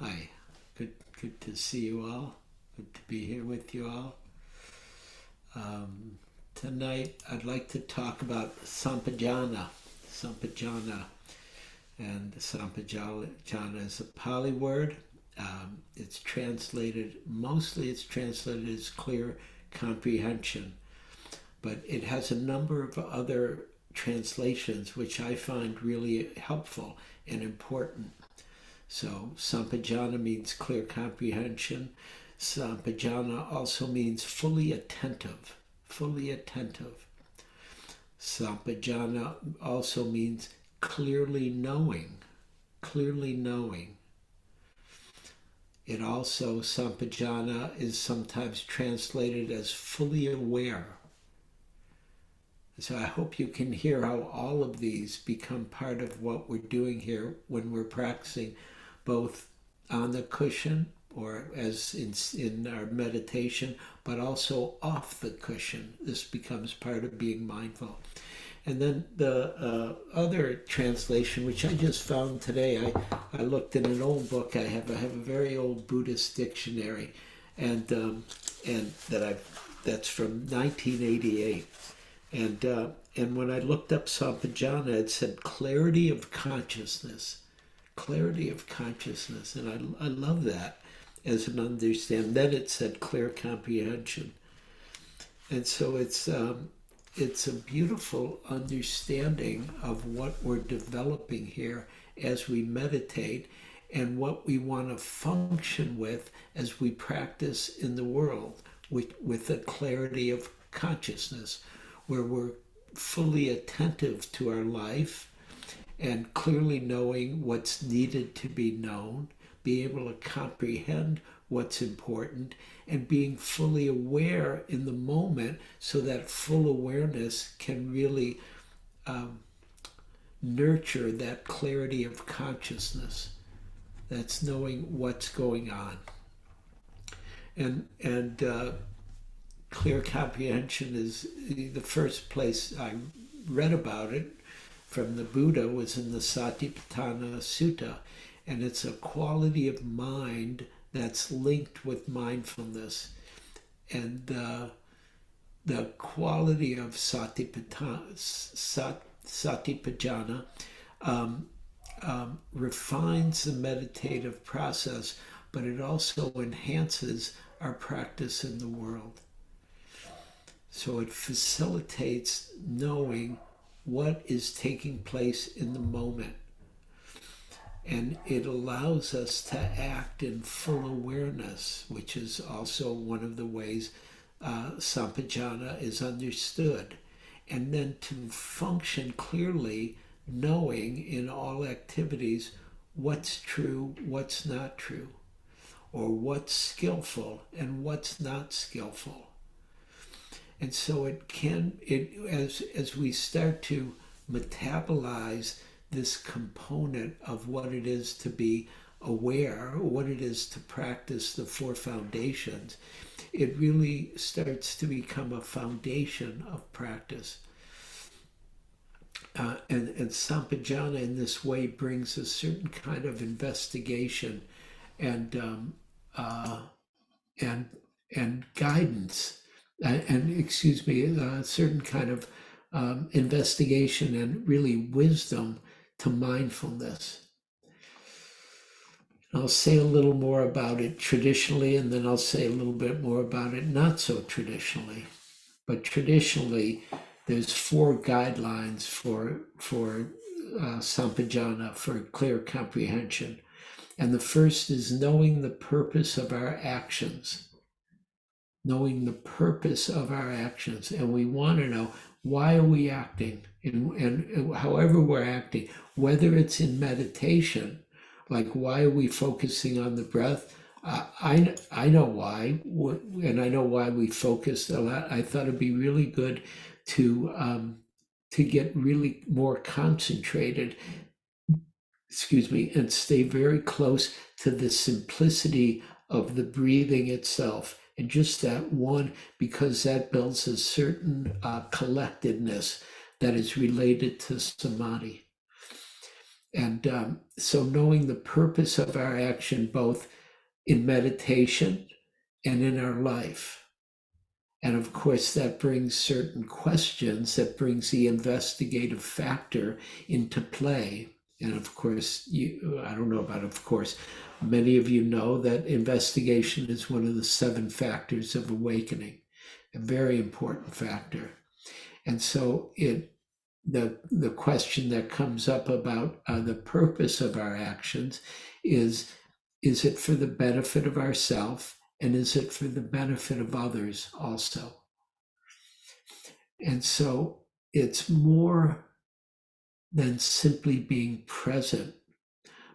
Hi. Good to see you all. Good to be here with you all. Um, Tonight, I'd like to talk about Sampajañña. Sampajañña, and Sampajañña is a Pali word. It's translated as clear comprehension, but it has a number of other translations which I find really helpful and important. So Sampajañña means clear comprehension. Sampajañña also means fully attentive, fully attentive. Sampajañña also means clearly knowing, clearly knowing. It also, Sampajañña is sometimes translated as fully aware. So I hope you can hear how all of these become part of what we're doing here when we're practicing both on the cushion or as in our meditation, but also off the cushion. This becomes part of being mindful. And then the other translation, which I just found today, I looked in an old book. I have a very old Buddhist dictionary, and that's from 1988. And when I looked up Sampajañña, it said clarity of consciousness. Clarity of consciousness, and I love that as an understanding. Then it said clear comprehension, and so it's a beautiful understanding of what we're developing here as we meditate, and what we want to function with as we practice in the world with a clarity of consciousness, where we're fully attentive to our life and clearly knowing what's needed to be known, be able to comprehend what's important, and being fully aware in the moment, so that full awareness can really nurture that clarity of consciousness. That's knowing what's going on. And clear comprehension is the first place I read about it from the Buddha was in the Satipatthana Sutta, and it's a quality of mind that's linked with mindfulness. And the quality of Satipatthana refines the meditative process, but it also enhances our practice in the world. So it facilitates knowing what is taking place in the moment. And it allows us to act in full awareness, which is also one of the ways Sampajañña is understood. And then to function clearly, knowing in all activities what's true, what's not true, or what's skillful and what's not skillful. And so as we start to metabolize this component of what it is to be aware, what it is to practice the four foundations, it really starts to become a foundation of practice. And Sampajañña in this way brings a certain kind of investigation and guidance. A certain kind of investigation and really wisdom to mindfulness. I'll say a little more about it traditionally, and then I'll say a little bit more about it not so traditionally. But traditionally, there's four guidelines for Sampajañña, for clear comprehension. And the first is knowing the purpose of our actions. Knowing the purpose of our actions. And we want to know, why are we acting? And however we're acting, whether it's in meditation, like why are we focusing on the breath? I know why, and I know why we focus a lot. I thought it'd be really good to get really more concentrated, and stay very close to the simplicity of the breathing itself. And just that one, because that builds a certain collectedness that is related to samadhi. And so knowing the purpose of our action, both in meditation and in our life. And of course, that brings certain questions, that brings the investigative factor into play. And of course, I don't know about of course, many of you know that investigation is one of the 7 factors of awakening, a very important factor. And so the question that comes up about the purpose of our actions is it for the benefit of ourself, and is it for the benefit of others also? And so it's more than simply being present.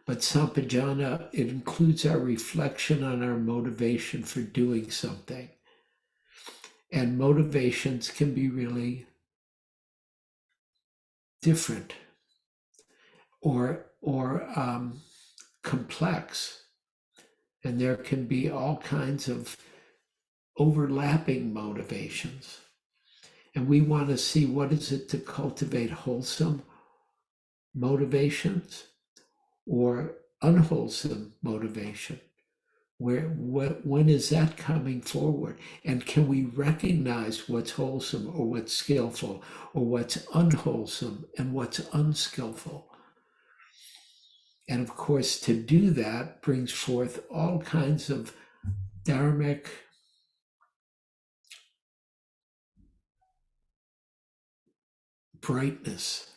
But Sampajañña, it includes our reflection on our motivation for doing something. And motivations can be really different or complex. And there can be all kinds of overlapping motivations. And we want to see, what is it to cultivate wholesome motivations or unwholesome motivation? When is that coming forward? And can we recognize what's wholesome or what's skillful, or what's unwholesome and what's unskillful? And of course, to do that brings forth all kinds of dharmic brightness,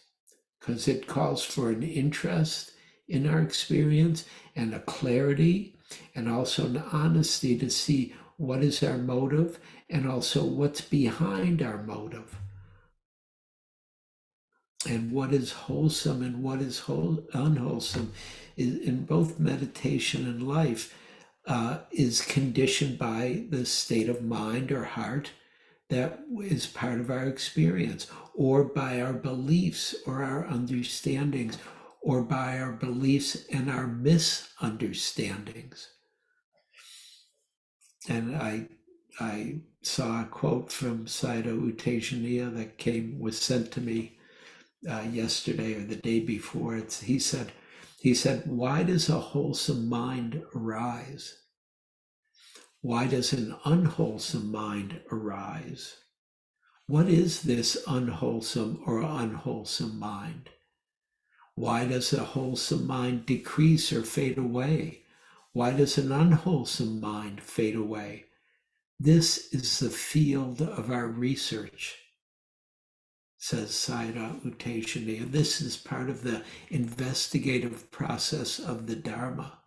because it calls for an interest in our experience and a clarity, and also an honesty to see what is our motive and also what's behind our motive, and what is wholesome and what is unwholesome. In both meditation and life is conditioned by the state of mind or heart that is part of our experience, or by our beliefs or our understandings, or by our beliefs and our misunderstandings. And I saw a quote from Sayadaw U Tejaniya that was sent to me yesterday or the day before. He said, why does a wholesome mind arise? Why does an unwholesome mind arise? What is this unwholesome or unwholesome mind? Why does a wholesome mind decrease or fade away? Why does an unwholesome mind fade away? This is the field of our research, says Sayadaw U Tejaniya. This is part of the investigative process of the Dharma.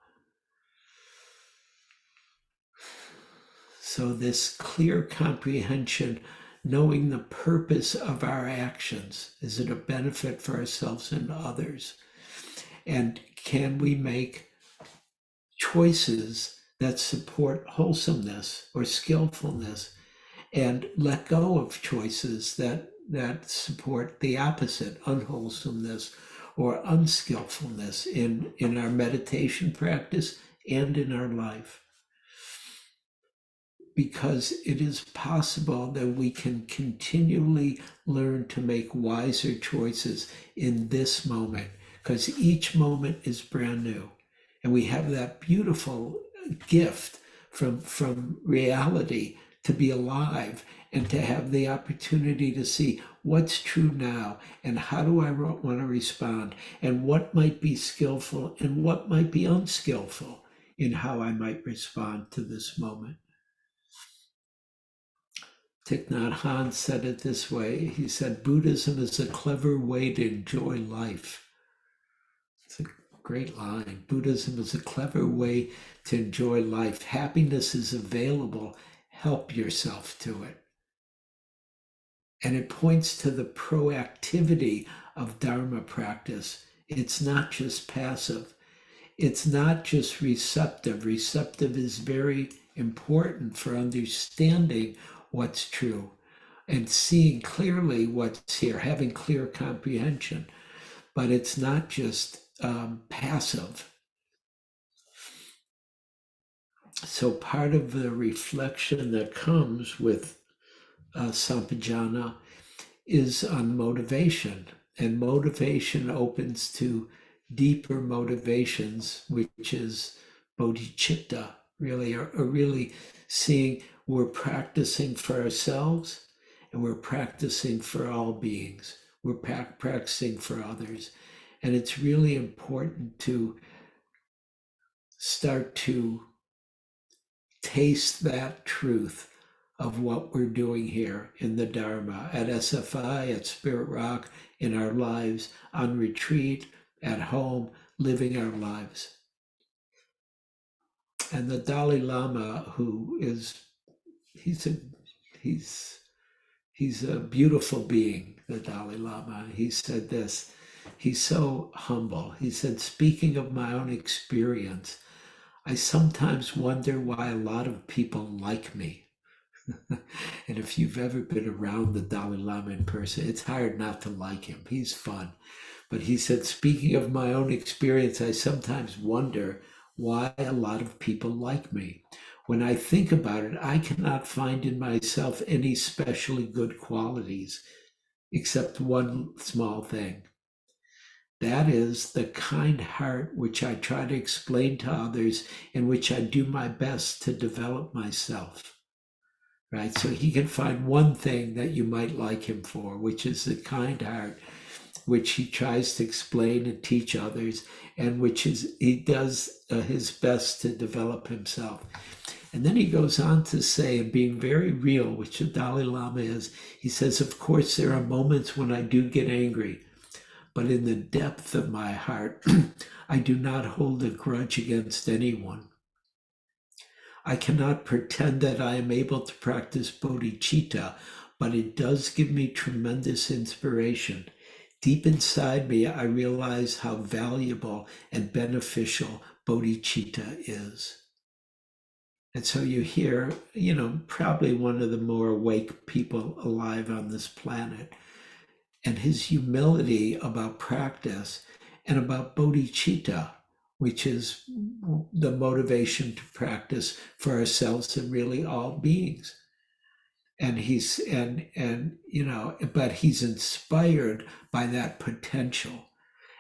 So this clear comprehension, knowing the purpose of our actions, is it a benefit for ourselves and others? And can we make choices that support wholesomeness or skillfulness, and let go of choices that support the opposite, unwholesomeness or unskillfulness, in our meditation practice and in our life? Because it is possible that we can continually learn to make wiser choices in this moment, because each moment is brand new. And we have that beautiful gift from reality to be alive and to have the opportunity to see what's true now, and how do I want to respond, and what might be skillful and what might be unskillful in how I might respond to this moment. Thich Nhat Hanh said it this way. He said, Buddhism is a clever way to enjoy life. It's a great line. Buddhism is a clever way to enjoy life. Happiness is available. Help yourself to it. And it points to the proactivity of Dharma practice. It's not just passive. It's not just receptive. Receptive is very important for understanding what's true and seeing clearly what's here, having clear comprehension. But it's not just passive. So part of the reflection that comes with Sampajañña is on motivation. And motivation opens to deeper motivations, which is bodhicitta, really, are really seeing we're practicing for ourselves and we're practicing for all beings. We're practicing for others. And it's really important to start to taste that truth of what we're doing here in the Dharma, at SFI, at Spirit Rock, in our lives, on retreat, at home, living our lives. And the Dalai Lama, who is, he's a beautiful being, the Dalai Lama. He said this, he's so humble. He said, speaking of my own experience, I sometimes wonder why a lot of people like me. And if you've ever been around the Dalai Lama in person, it's hard not to like him. He's fun. But he said, speaking of my own experience, I sometimes wonder why a lot of people like me. When I think about it, I cannot find in myself any especially good qualities, except one small thing. That is the kind heart which I try to explain to others, in which I do my best to develop myself. Right? So he can find one thing that you might like him for, which is the kind heart, which he tries to explain and teach others, and which is he does his best to develop himself. And then he goes on to say, and being very real, which the Dalai Lama is, he says, of course, there are moments when I do get angry, but in the depth of my heart, I do not hold a grudge against anyone. I cannot pretend that I am able to practice bodhicitta, but it does give me tremendous inspiration. Deep inside me, I realize how valuable and beneficial bodhicitta is. And so you hear, probably one of the more awake people alive on this planet, and his humility about practice and about bodhicitta, which is the motivation to practice for ourselves and really all beings. And but he's inspired by that potential.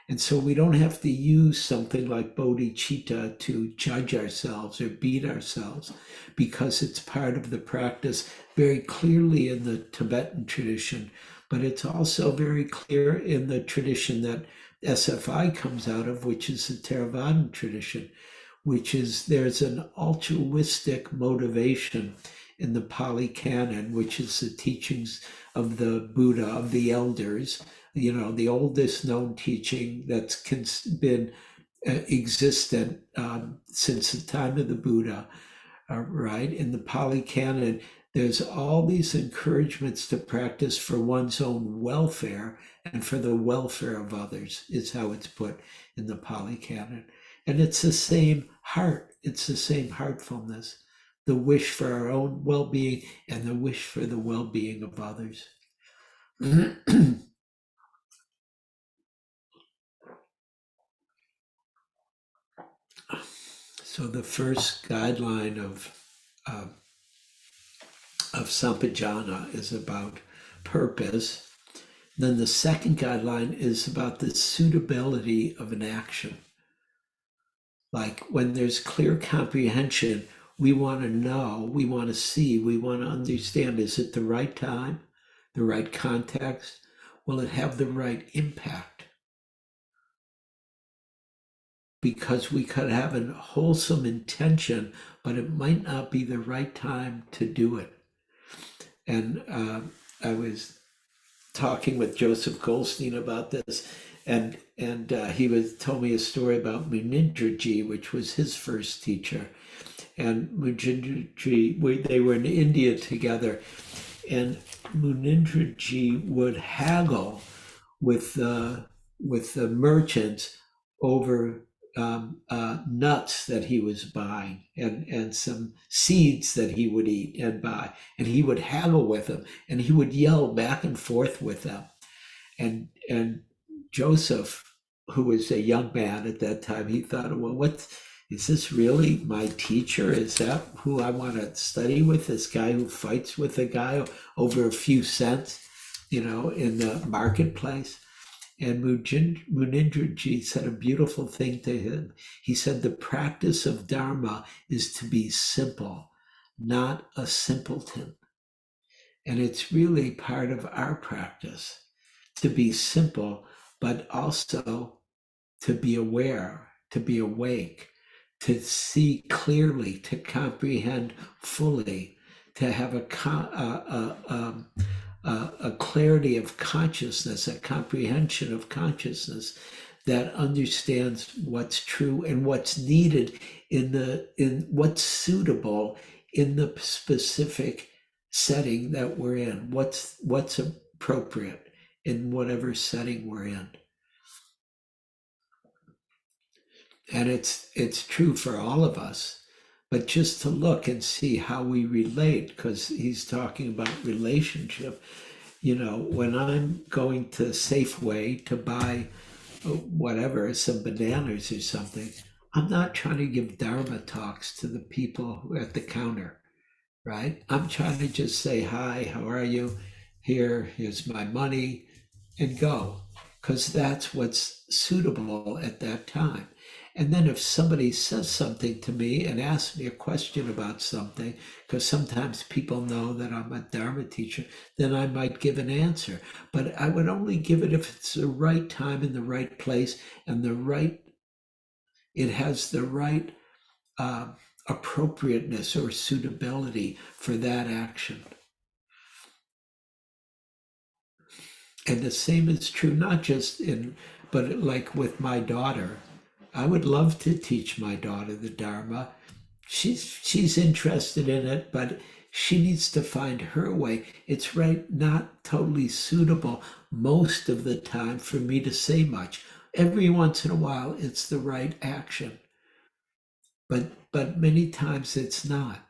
And so we don't have to use something like bodhicitta to judge ourselves or beat ourselves, because it's part of the practice very clearly in the Tibetan tradition, but it's also very clear in the tradition that SFI comes out of, which is the Theravadan tradition, which is there's an altruistic motivation in the Pali Canon, which is the teachings of the Buddha, of the elders, the oldest known teaching that's been existent since the time of the Buddha, right? In the Pali Canon, there's all these encouragements to practice for one's own welfare and for the welfare of others, is how it's put in the Pali Canon. And it's the same heart, it's the same heartfulness, the wish for our own well-being and the wish for the well-being of others. So the first guideline of Sampajañña is about purpose. Then the second guideline is about the suitability of an action. Like when there's clear comprehension, we want to know, we want to see, we want to understand, is it the right time, the right context? Will it have the right impact? Because we could have a wholesome intention, but it might not be the right time to do it. And I was talking with Joseph Goldstein about this, and he told me a story about Munindraji, which was his first teacher. And Munindraji, they were in India together, and Munindraji would haggle with the merchants over nuts that he was buying and some seeds that he would eat and buy. And he would haggle with them, and he would yell back and forth with them. And Joseph, who was a young man at that time, he thought, well, is this really my teacher? Is that who I want to study with? This guy who fights with a guy over a few cents, in the marketplace? And Munindraji said a beautiful thing to him. He said, the practice of Dharma is to be simple, not a simpleton. And it's really part of our practice to be simple, but also to be aware, to be awake, to see clearly, to comprehend fully, to have a clarity of consciousness, a comprehension of consciousness that understands what's true and what's needed in what's suitable in the specific setting that we're in, what's appropriate in whatever setting we're in. And it's true for all of us, but just to look and see how we relate, because he's talking about relationship. You know, when I'm going to Safeway to buy whatever, some bananas or something, I'm not trying to give Dharma talks to the people at the counter, right? I'm trying to just say, hi, how are you? Here's my money, and go, because that's what's suitable at that time. And then if somebody says something to me and asks me a question about something, because sometimes people know that I'm a Dharma teacher, then I might give an answer. But I would only give it if it's the right time in the right place and it has the right appropriateness or suitability for that action. And the same is true, not just but like with my daughter. I would love to teach my daughter the Dharma. She's interested in it, but she needs to find her way. It's not totally suitable most of the time for me to say much. Every once in a while, it's the right action, but many times it's not.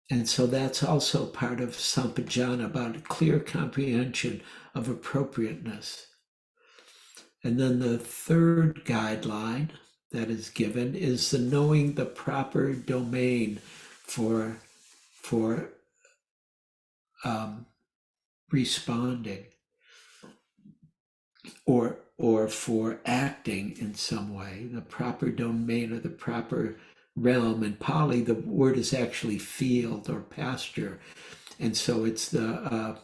And so that's also part of Sampajañña, about clear comprehension of appropriateness. And then the third guideline that is given is the knowing the proper domain for responding or for acting in some way, the proper domain or the proper realm. In Pali, the word is actually field or pasture. And so it's the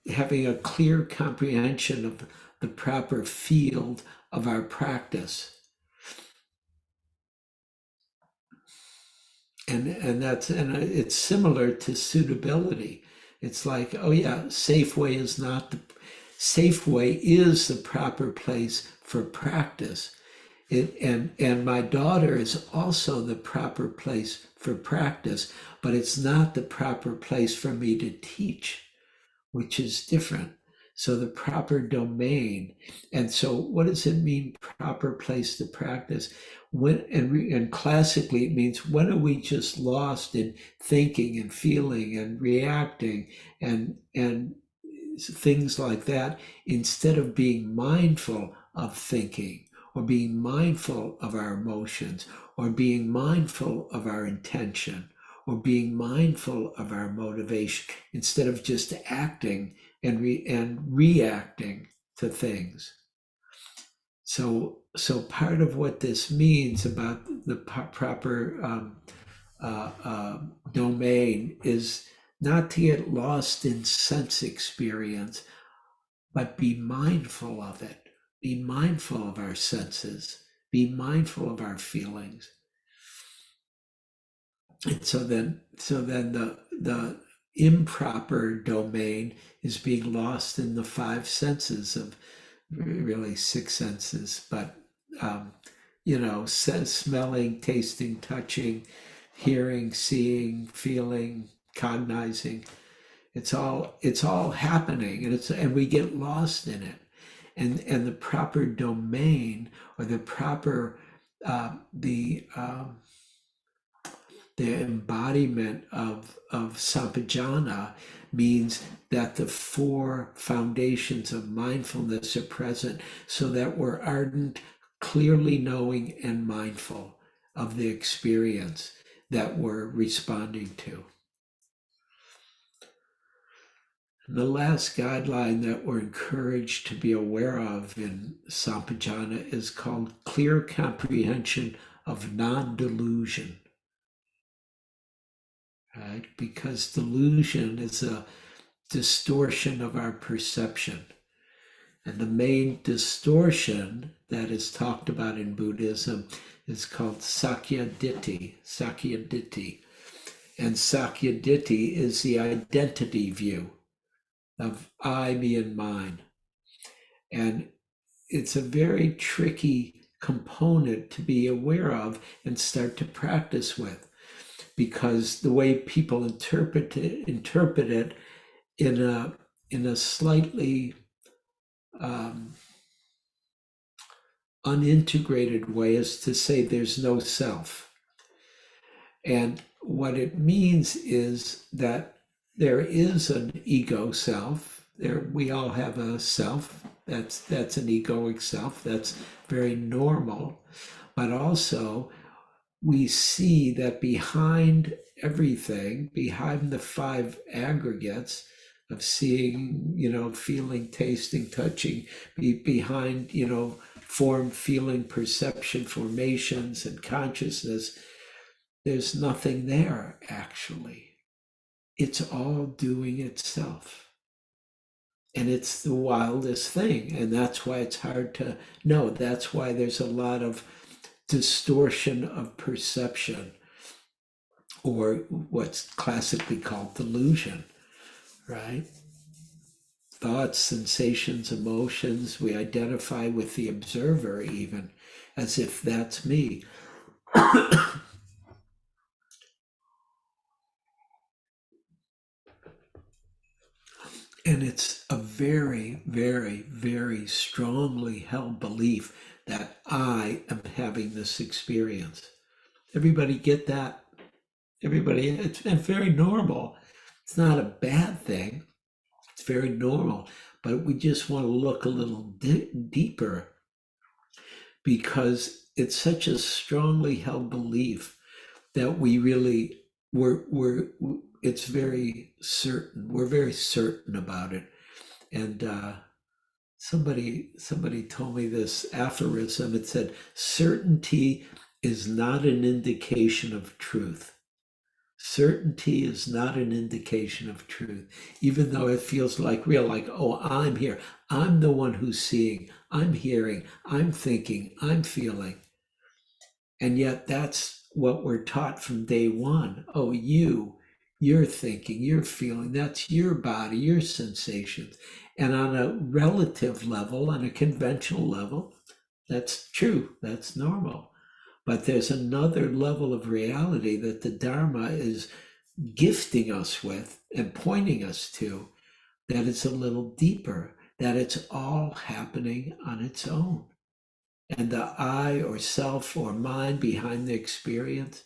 having a clear comprehension of the proper field of our practice. And it's similar to suitability. It's like, oh yeah, Safeway is the proper place for practice. And my daughter is also the proper place for practice, but it's not the proper place for me to teach, which is different. So the proper domain. And so what does it mean, proper place to practice? And classically it means, when are we just lost in thinking and feeling and reacting and things like that, instead of being mindful of thinking or being mindful of our emotions or being mindful of our intention or being mindful of our motivation, instead of just acting and reacting to things. So part of what this means about the proper domain is not to get lost in sense experience, but be mindful of it. Be mindful of our senses. Be mindful of our feelings. And so then the improper domain is being lost in the five senses of really six senses, but smelling, tasting, touching, hearing, seeing, feeling, cognizing. It's all happening, and we get lost in it. And the proper domain, or the proper the embodiment of Sampajañña, means that the four foundations of mindfulness are present, so that we're ardent, clearly knowing, and mindful of the experience that we're responding to. And the last guideline that we're encouraged to be aware of in Sampajañña is called clear comprehension of non-delusion. Right? Because delusion is a distortion of our perception. And the main distortion that is talked about in Buddhism is called Sakyaditthi. Sakyaditthi. And Sakyaditthi is the identity view of I, me, and mine. And it's a very tricky component to be aware of and start to practice with, because the way people interpret it in a slightly unintegrated way is to say there's no self. And what it means is that there is an ego self. We all have a self. That's an egoic self. That's very normal. But also, we see that behind everything, behind the five aggregates of seeing, feeling, tasting, touching, behind, form, feeling, perception, formations, and consciousness, there's nothing there, actually. It's all doing itself. And it's the wildest thing. And that's why it's hard to know. That's why there's a lot of distortion of perception, or what's classically called delusion, right? Thoughts, sensations, emotions, we identify with the observer even, as if that's me. And it's a very, very, very strongly held belief that I am having this experience. Everybody get that? Everybody, it's very normal. It's not a bad thing. It's very normal. But we just want to look a little deeper, because it's such a strongly held belief that we really, it's very certain. We're very certain about it. And somebody told me this aphorism. It said, certainty is not an indication of truth. Certainty is not an indication of truth, even though it feels like real, like, oh, I'm here. I'm the one who's seeing, I'm hearing, I'm thinking, I'm feeling. And yet that's what we're taught from day one. Oh, you're thinking, you're feeling, that's your body, your sensations. And on a relative level, on a conventional level, that's true, that's normal. But there's another level of reality that the Dharma is gifting us with and pointing us to, that it's a little deeper, that it's all happening on its own. And the I or self or mind behind the experience,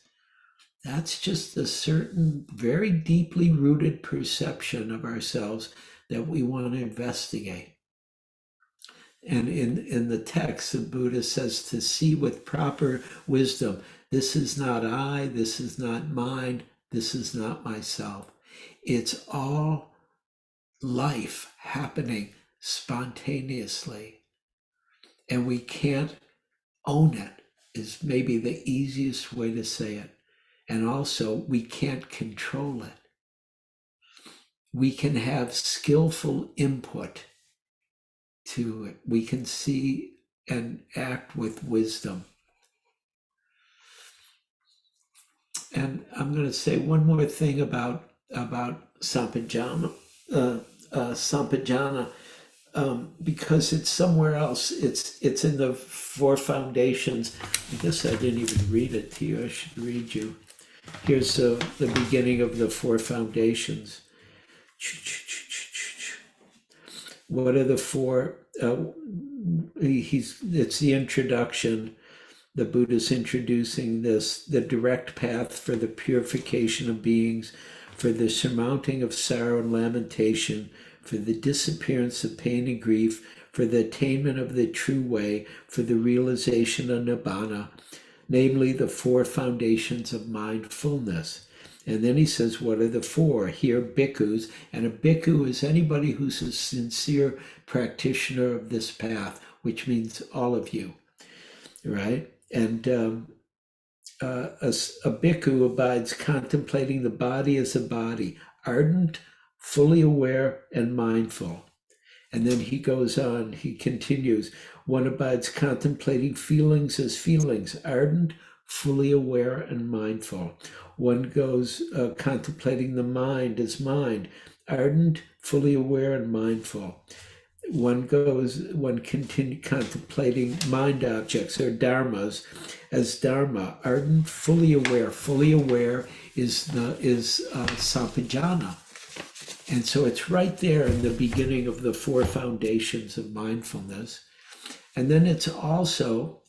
that's just a certain very deeply rooted perception of ourselves that we want to investigate. And in the text, the Buddha says to see with proper wisdom, this is not I, this is not mine, this is not myself. It's all life happening spontaneously. And we can't own it, is maybe the easiest way to say it. And also, we can't control it. We can have skillful input to it. We can see and act with wisdom. And I'm going to say one more thing about Sampajañña, because it's somewhere else. It's in the Four Foundations. I guess I didn't even read it to you. I should read you. Here's the beginning of the Four Foundations. What are the four? It's the introduction. The Buddha's introducing this, the direct path for the purification of beings, for the surmounting of sorrow and lamentation, for the disappearance of pain and grief, for the attainment of the true way, for the realization of nibbana, namely the four foundations of mindfulness. And then he says, what are the four? Here, bhikkhus. And a bhikkhu is anybody who's a sincere practitioner of this path, which means all of you, right? And a bhikkhu abides contemplating the body as a body, ardent, fully aware, and mindful. And then he goes on, he continues, one abides contemplating feelings as feelings, ardent, fully aware, and mindful. One goes contemplating the mind as mind, ardent, fully aware, and mindful. One continues contemplating mind objects or dharmas as dharma, ardent, fully aware. Fully aware is Sampajañña. And so it's right there in the beginning of the four foundations of mindfulness. And then it's also,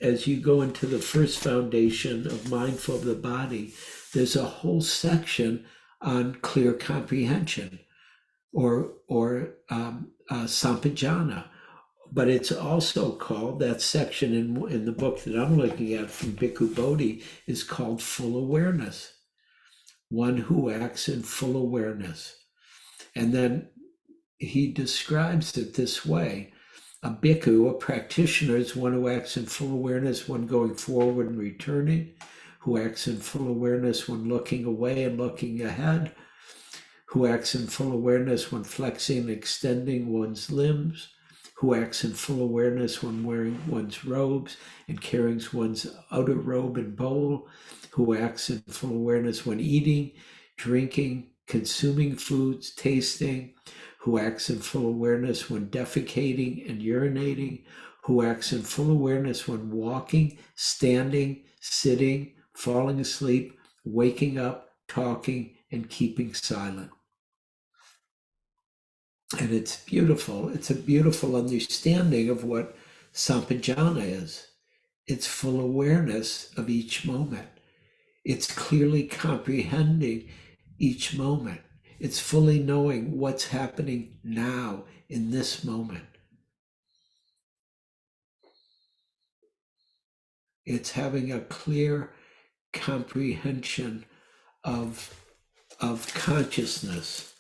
as you go into the first foundation of mindful of the body, there's a whole section on clear comprehension or Sampajañña. But it's also called, that section in the book that I'm looking at from Bhikkhu Bodhi is called full awareness. One who acts in full awareness. And then he describes it this way. A bhikkhu, a practitioner, is one who acts in full awareness when going forward and returning, who acts in full awareness when looking away and looking ahead, who acts in full awareness when flexing and extending one's limbs, who acts in full awareness when wearing one's robes and carrying one's outer robe and bowl, who acts in full awareness when eating, drinking, consuming foods, tasting, who acts in full awareness when defecating and urinating, who acts in full awareness when walking, standing, sitting, falling asleep, waking up, talking, and keeping silent. And it's beautiful. It's a beautiful understanding of what Sampajañña is. It's full awareness of each moment. It's clearly comprehending each moment. It's fully knowing what's happening now in this moment. It's having a clear comprehension of consciousness.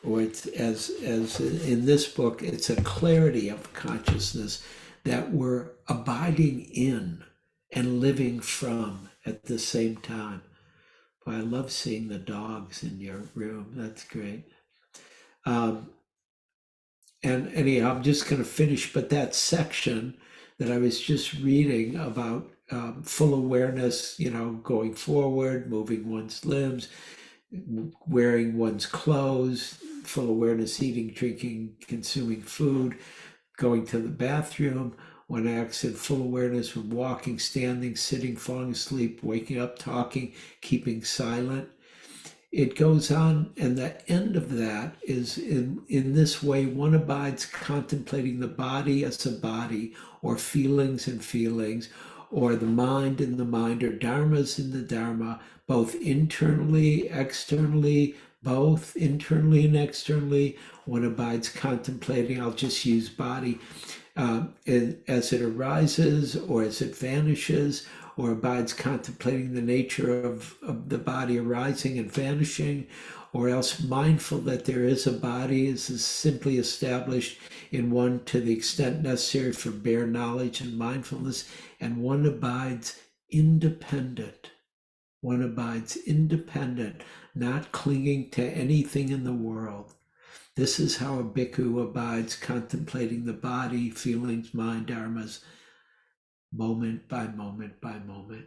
Or it's as in this book, it's a clarity of consciousness that we're abiding in and living from at the same time. Boy, I love seeing the dogs in your room. That's great. And anyhow, I'm just going to finish, but that section that I was just reading about full awareness, going forward, moving one's limbs, wearing one's clothes, full awareness, eating, drinking, consuming food, going to the bathroom, one acts in full awareness when walking, standing, sitting, falling asleep, waking up, talking, keeping silent. It goes on, and the end of that is in this way, one abides contemplating the body as a body, or feelings and feelings, or the mind in the mind, or dharmas in the dharma, both internally, externally, both internally and externally. One abides contemplating, I'll just use body, as it arises or as it vanishes, or abides contemplating the nature of the body arising and vanishing, or else mindful that there is a body is simply established in one to the extent necessary for bare knowledge and mindfulness, and one abides independent. One abides independent, not clinging to anything in the world. This is how a bhikkhu abides contemplating the body, feelings, mind, dharmas, moment by moment by moment.